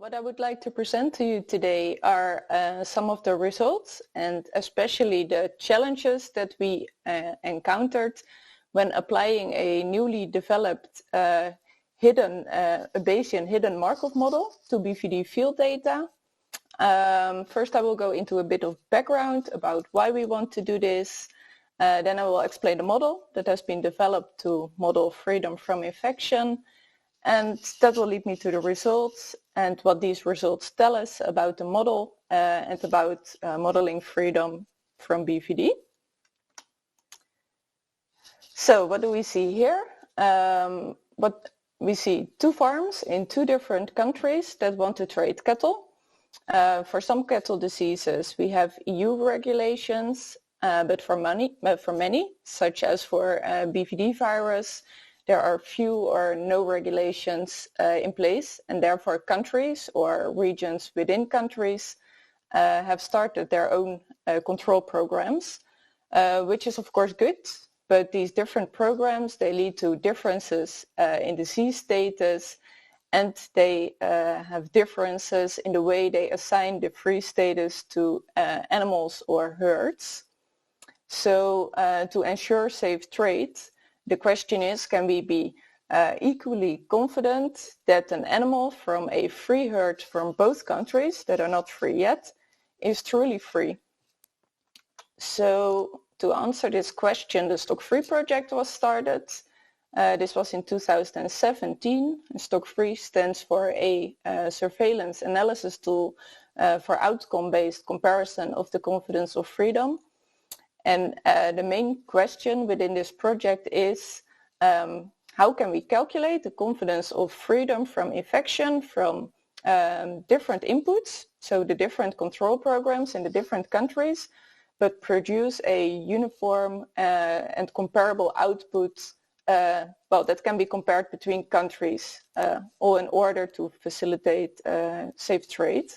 What I would like to present to you today are some of the results and especially the challenges that we encountered when applying a newly developed Bayesian hidden Markov model to BVD field data. First I will go into a bit of background about why we want to do this. Then I will explain the model that has been developed to model freedom from infection. And that will lead me to the results and what these results tell us about the model and about modeling freedom from BVD. So what do we see here? What we see two farms in two different countries that want to trade cattle. For some cattle diseases we have EU regulations, but for many, such as for BVD virus, there are few or no regulations in place, and therefore countries or regions within countries have started their own control programs, which is of course good, but these different programs, they lead to differences in disease status, and they have differences in the way they assign the free status to animals or herds. So to ensure safe trade, the question is, can we be equally confident that an animal from a free herd from both countries that are not free yet is truly free? So to answer this question, the STOC Free project was started. This was in 2017. STOC Free stands for a surveillance analysis tool for outcome-based comparison of the confidence of freedom. And the main question within this project is how can we calculate the confidence of freedom from infection from different inputs, so the different control programs in the different countries, but produce a uniform and comparable output that can be compared between countries, all in order to facilitate safe trade.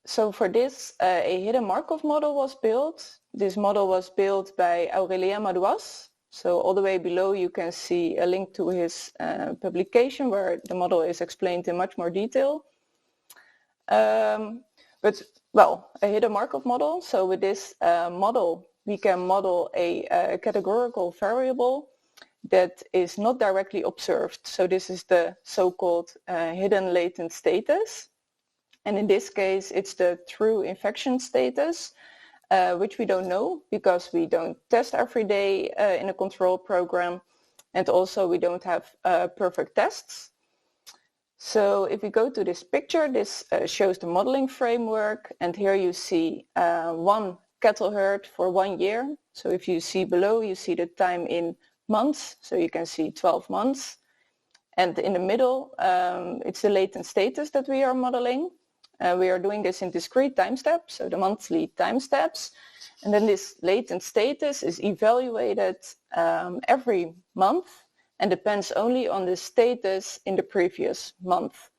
So for this, a hidden Markov model was built. This model was built by Aurélien Madouas. So all the way below you can see a link to his publication where the model is explained in much more detail. But a hidden Markov model. So with this model, we can model a categorical variable that is not directly observed. So this is the so-called hidden latent status. And in this case, it's the true infection status, which we don't know because we don't test every day in a control program. And also we don't have perfect tests. So if we go to this picture, this shows the modeling framework. And here you see one cattle herd for 1 year. So if you see below, you see the time in months. So you can see 12 months. And in the middle, it's the latent status that we are modeling. We are doing this in discrete time steps, so the monthly time steps. And then this latent status is evaluated every month and depends only on the status in the previous month.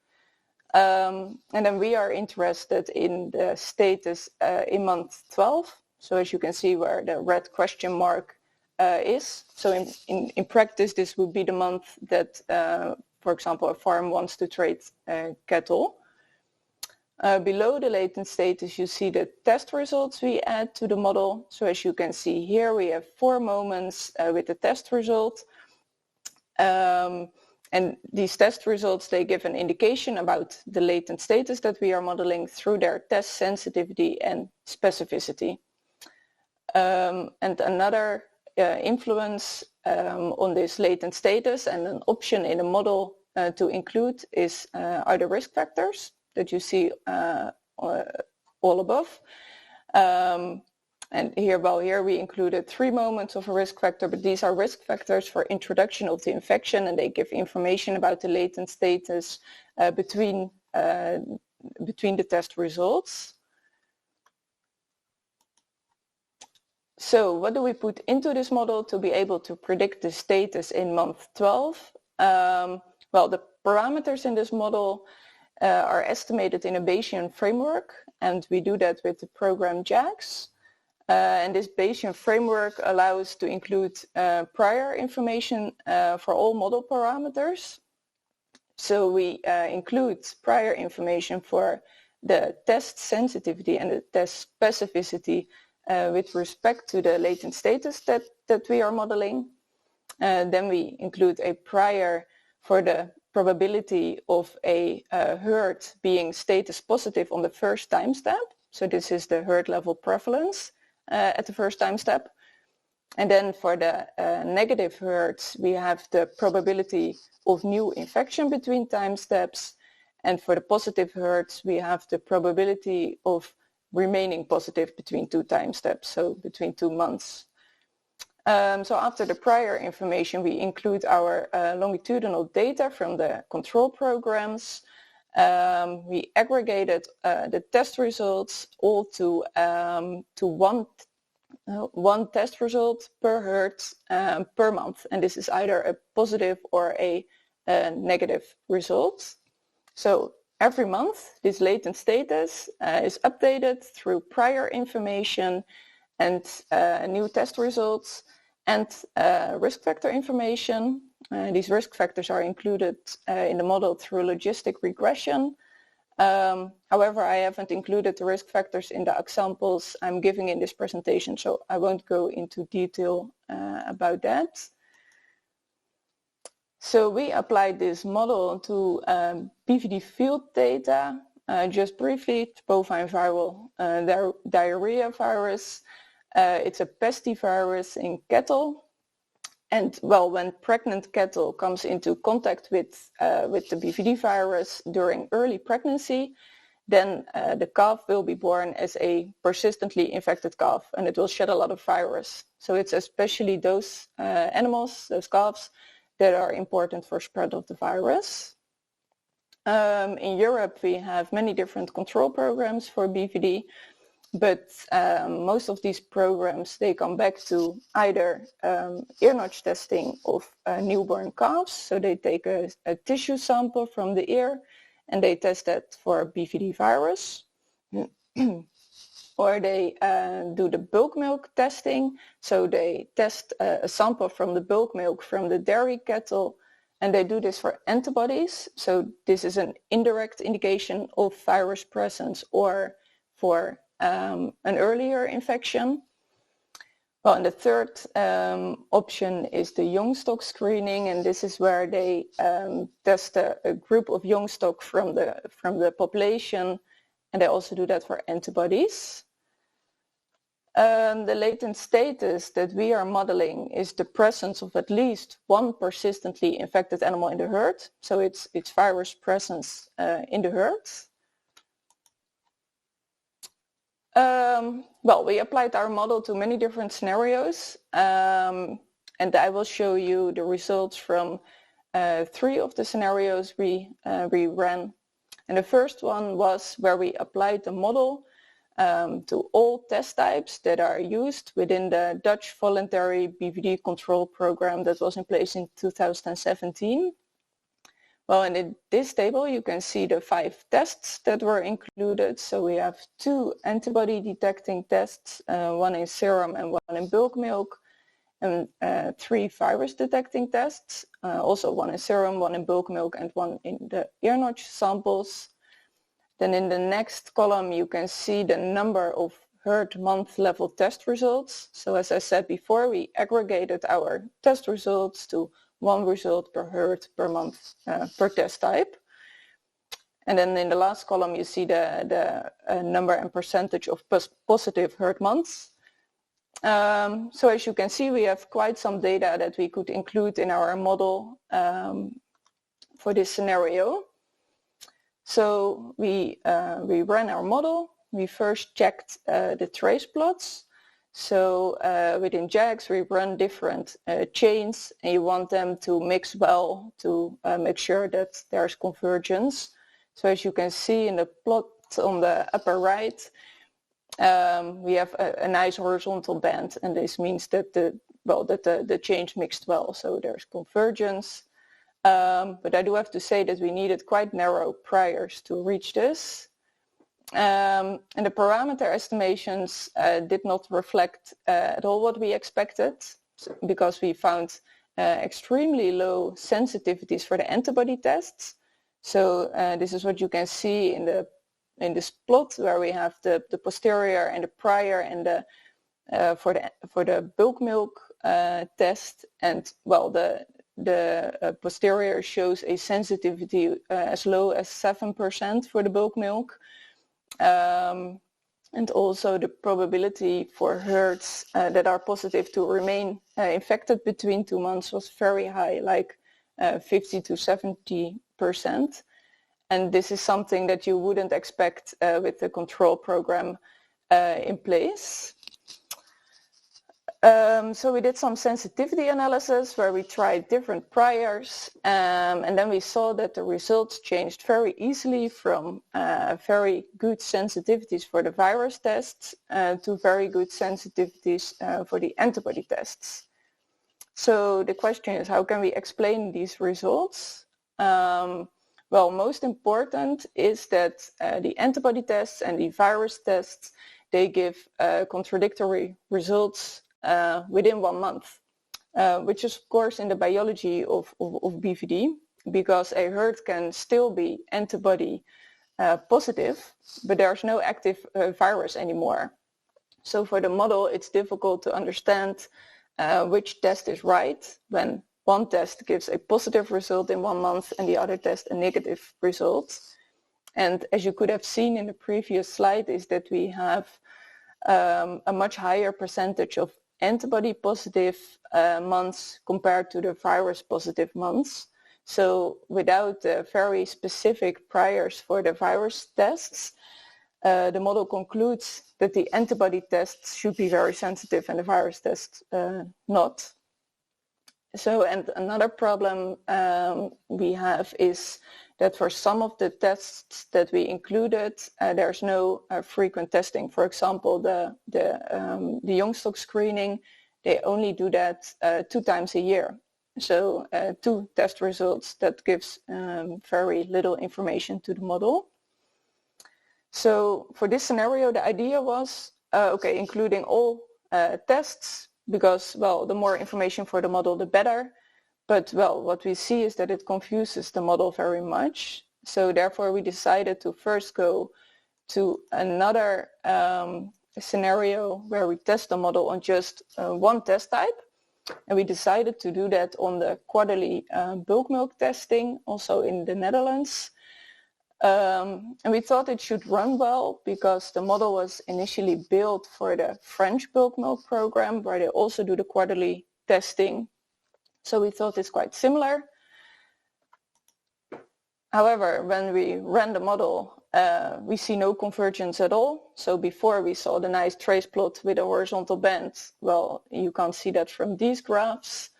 And then we are interested in the status in month 12. So as you can see where the red question mark is. So in practice, this would be the month that, for example, a farm wants to trade cattle. Below the latent status, you see the test results we add to the model. So as you can see here, we have 4 moments with the test result. And these test results, they give an indication about the latent status that we are modeling through their test sensitivity and specificity. And another influence on this latent status and an option in a model to include are the risk factors that you see all above. And here we included 3 moments of a risk factor, but these are risk factors for introduction of the infection, and they give information about the latent status between the test results. So what do we put into this model to be able to predict the status in month 12? The parameters in this model are estimated in a Bayesian framework, and we do that with the program JAX. And this Bayesian framework allows to include prior information for all model parameters. So we include prior information for the test sensitivity and the test specificity with respect to the latent status that we are modeling. Then we include a prior for the probability of a herd being status positive on the first time step. So this is the herd level prevalence at the first time step. And then for the negative herds, we have the probability of new infection between time steps. And for the positive herds, we have the probability of remaining positive between 2 time steps, so between 2 months. So after the prior information, we include our longitudinal data from the control programs. We aggregated the test results all to one test result per herd per month, and this is either a positive or a negative result. So every month this latent status is updated through prior information and new test results and risk factor information. These risk factors are included in the model through logistic regression. However, I haven't included the risk factors in the examples I'm giving in this presentation, so I won't go into detail about that. So we applied this model to BVD field data. Just briefly, bovine viral diarrhea virus. It's a pestivirus in cattle. And well, when pregnant cattle comes into contact with the BVD virus during early pregnancy, then the calf will be born as a persistently infected calf, and it will shed a lot of virus. So it's especially those animals, those calves, that are important for spread of the virus. In Europe, we have many different control programs for BVD, but most of these programs, they come back to either ear notch testing of newborn calves. So they take a tissue sample from the ear and they test that for BVD virus. Or they do the bulk milk testing. So they test a sample from the bulk milk from the dairy cattle, and they do this for antibodies. So this is an indirect indication of virus presence or for an earlier infection. Well, and the third option is the young stock screening, and this is where they test a group of young stock from the population, and they also do that for antibodies. The latent status that we are modeling is the presence of at least one persistently infected animal in the herd. So it's virus presence in the herd. Well, we applied our model to many different scenarios, and I will show you the results from 3 of the scenarios we ran. And the first one was where we applied the model to all test types that are used within the Dutch voluntary BVD control program that was in place in 2017. Well, and in this table you can see the 5 tests that were included. So we have 2 antibody detecting tests, one in serum and one in bulk milk, and 3 virus detecting tests, also one in serum, one in bulk milk, and one in the ear notch samples. Then in the next column you can see the number of herd month level test results. So as I said before, we aggregated our test results to 1 result per herd per month per test type. And then in the last column you see the number and percentage of positive herd months. So as you can see, we have quite some data that we could include in our model for this scenario. So we ran our model. We first checked the trace plots. So within JAGs we run different chains, and you want them to mix well to make sure that there's convergence. So as you can see in the plot on the upper right, we have a nice horizontal band, and this means that the chains mixed well, so there's convergence. But I do have to say that we needed quite narrow priors to reach this. And the parameter estimations did not reflect at all what we expected, because we found extremely low sensitivities for the antibody tests. So this is what you can see in this plot, where we have the posterior and the prior and the for the bulk milk test, and well, the posterior shows a sensitivity as low as 7% for the bulk milk, and also the probability for herds that are positive to remain infected between 2 months was very high, like 50 to 70%. And this is something that you wouldn't expect with the control program in place. So we did some sensitivity analysis where we tried different priors, and then we saw that the results changed very easily from very good sensitivities for the virus tests to very good sensitivities for the antibody tests. So the question is, how can we explain these results? Well, most important is that the antibody tests and the virus tests, they give contradictory results within 1 month, which is of course in the biology of BVD, because a herd can still be antibody positive, but there's no active virus anymore. So for the model, it's difficult to understand which test is right when one test gives a positive result in 1 month and the other test a negative result. And as you could have seen in the previous slide, is that we have a much higher percentage of antibody positive months compared to the virus positive months. So without the very specific priors for the virus tests, the model concludes that the antibody tests should be very sensitive and the virus tests not. So, and another problem we have is that for some of the tests that we included, there's no frequent testing. For example, the young stock screening, they only do that 2 times a year. So 2 test results, that gives very little information to the model. So for this scenario, the idea was, okay, including all tests, because, well, the more information for the model, the better. But, well, what we see is that it confuses the model very much. So therefore, we decided to first go to another scenario where we test the model on just one test type. And we decided to do that on the quarterly bulk milk testing, also in the Netherlands. And we thought it should run well because the model was initially built for the French bulk milk program, where they also do the quarterly testing. So we thought it's quite similar. However, when we ran the model, we see no convergence at all. So before we saw the nice trace plot with a horizontal band. Well, you can't see that from these graphs.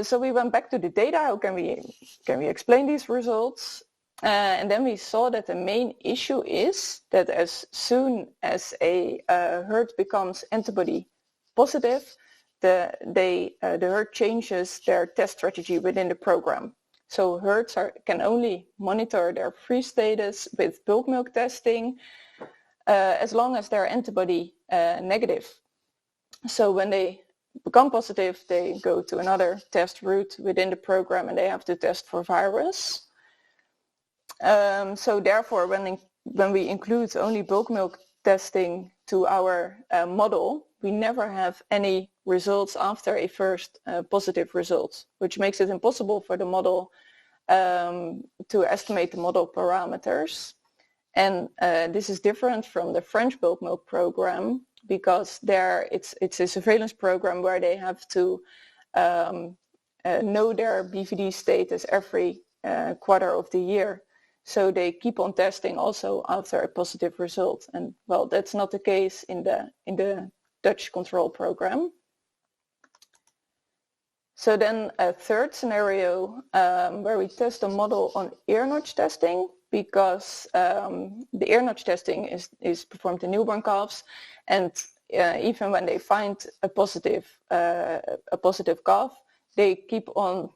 So we went back to the data. How can we explain these results? And then we saw that the main issue is that as soon as a herd becomes antibody positive, the herd changes their test strategy within the program. So herds can only monitor their free status with bulk milk testing as long as they're antibody negative. So when they become positive, they go to another test route within the program and they have to test for virus. So therefore, when we include only bulk milk testing to our model, we never have any results after a first positive result, which makes it impossible for the model to estimate the model parameters. And this is different from the French bulk milk program, because there it's a surveillance program where they have to know their BVD status every quarter of the year. So they keep on testing also after a positive result. And well, that's not the case in the Dutch control program. So then a third scenario where we test a model on ear notch testing, because the ear notch testing is performed in newborn calves, and even when they find a positive calf, they keep on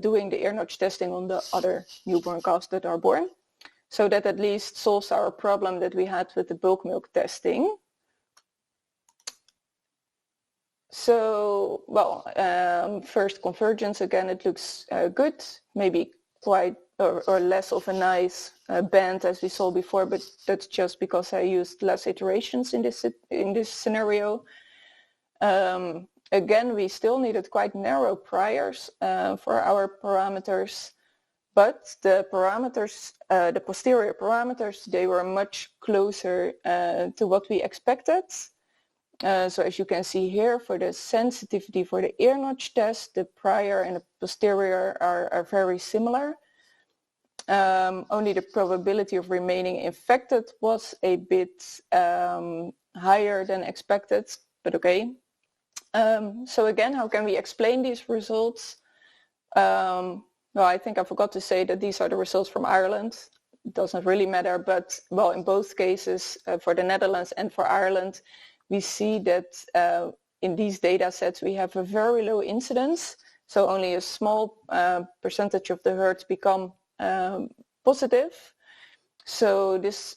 doing the ear notch testing on the other newborn calves that are born. So that at least solves our problem that we had with the bulk milk testing. So, well, first convergence, again, it looks good, maybe quite or less of a nice band as we saw before, but that's just because I used less iterations in this scenario. Again, we still needed quite narrow priors for our parameters, but the parameters, the posterior parameters, they were much closer to what we expected. So as you can see here, for the sensitivity for the ear notch test, the prior and the posterior are very similar. Only the probability of remaining infected was a bit higher than expected, but okay. So again, how can we explain these results? Well, I think I forgot to say that these are the results from Ireland. It doesn't really matter, but well, in both cases, for the Netherlands and for Ireland, we see that in these data sets we have a very low incidence, so only a small percentage of the herds become positive. So this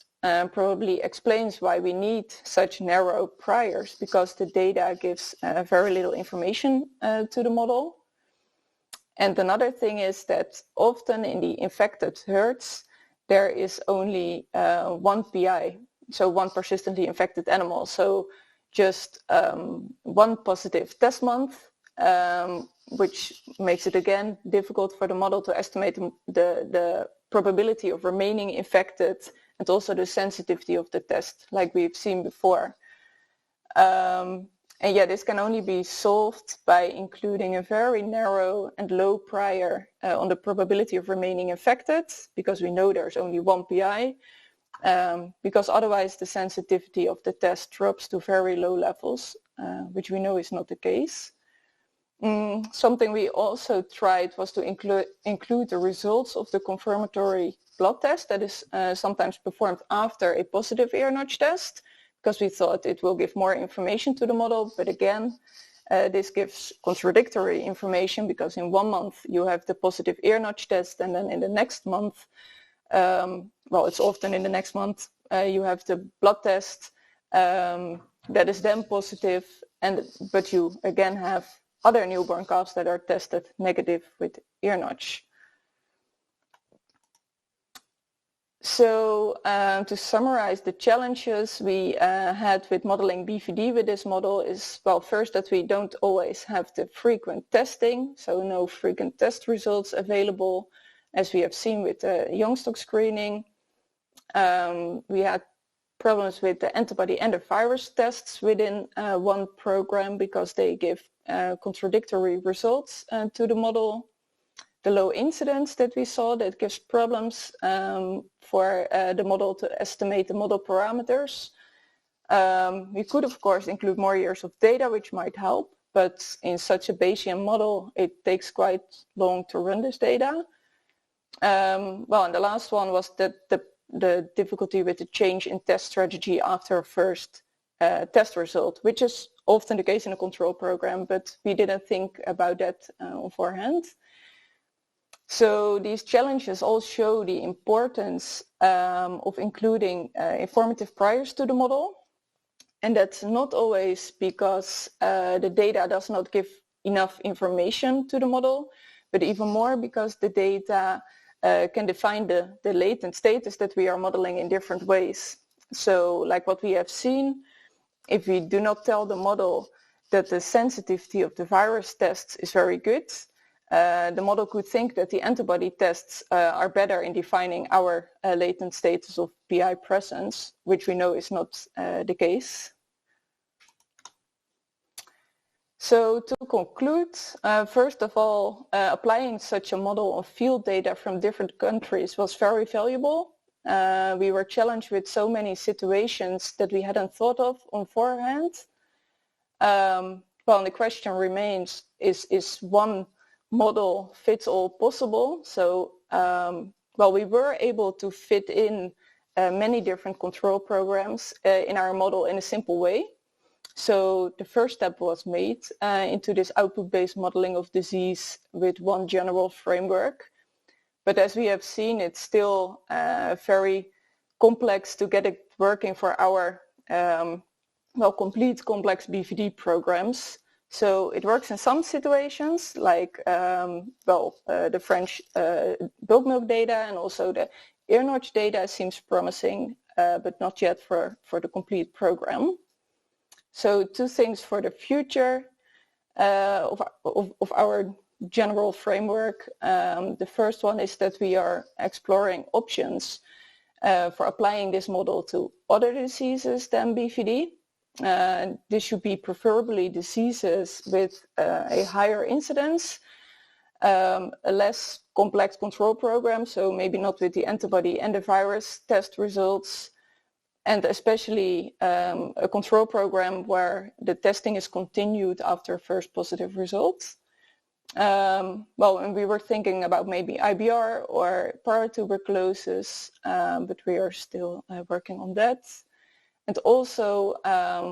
probably explains why we need such narrow priors, because the data gives very little information to the model. And another thing is that often in the infected herds there is only one PI, so one persistently infected animal. So just one positive test month, which makes it again difficult for the model to estimate the probability of remaining infected and also the sensitivity of the test, like we've seen before. And yeah, this can only be solved by including a very narrow and low prior on the probability of remaining infected, because we know there's only one PI, because otherwise the sensitivity of the test drops to very low levels, which we know is not the case. Something we also tried was to include the results of the confirmatory blood test that is sometimes performed after a positive ear notch test, because we thought it will give more information to the model. But again, this gives contradictory information, because in 1 month you have the positive ear notch test, and then in the next month, well, it's often in the next month, you have the blood test that is then positive, but you again have other newborn calves that are tested negative with ear notch. So to summarize the challenges we had with modeling BVD with this model is, well, first that we don't always have the frequent testing, so no frequent test results available, as we have seen with the young stock screening. We had problems with the antibody and the virus tests within one program, because they give contradictory results to the model. The low incidence that we saw, that gives problems for the model to estimate the model parameters. We could of course include more years of data, which might help, but in such a Bayesian model it takes quite long to run this data. Well, and the last one was that the difficulty with the change in test strategy after a first test result, which is often the case in a control program, but we didn't think about that beforehand. So these challenges all show the importance of including informative priors to the model. And that's not always because the data does not give enough information to the model, but even more because the data can define the latent status that we are modeling in different ways. So like what we have seen, if we do not tell the model that the sensitivity of the virus tests is very good, the model could think that the antibody tests are better in defining our latent status of PI presence, which we know is not the case. So to conclude, first of all, applying such a model on field data from different countries was very valuable. We were challenged with so many situations that we hadn't thought of on forehand. Well, and the question remains, is one model fits all possible? So, well, we were able to fit in many different control programs in our model in a simple way. So the first step was made into this output-based modeling of disease with one general framework. But as we have seen, it's still very complex to get it working for our well, complete complex BVD programs. So it works in some situations, like the French bulk milk data, and also the ear notch data seems promising, but not yet for the complete program. So 2 things for the future of our general framework. The first one is that we are exploring options for applying this model to other diseases than BVD. This should be preferably diseases with a higher incidence, a less complex control program, so maybe not with the antibody and the virus test results, and especially a control program where the testing is continued after first positive results. And we were thinking about maybe IBR or paratuberculosis, but we are still working on that. And also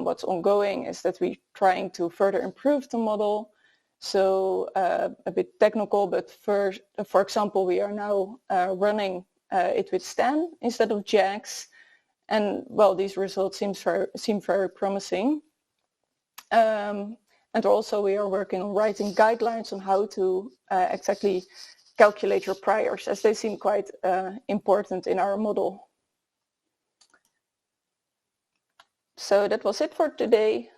what's ongoing is that we're trying to further improve the model. So a bit technical, but for example, we are now running it with STAN instead of JAX. And these results seem very promising. And also we are working on writing guidelines on how to exactly calculate your priors, as they seem quite important in our model. So that was it for today.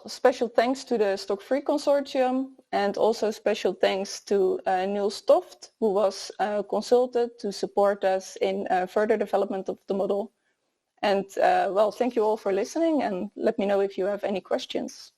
Special thanks to the STOC Free Consortium, and also special thanks to Niels Toft, who was consulted to support us in further development of the model. And thank you all for listening, and let me know if you have any questions.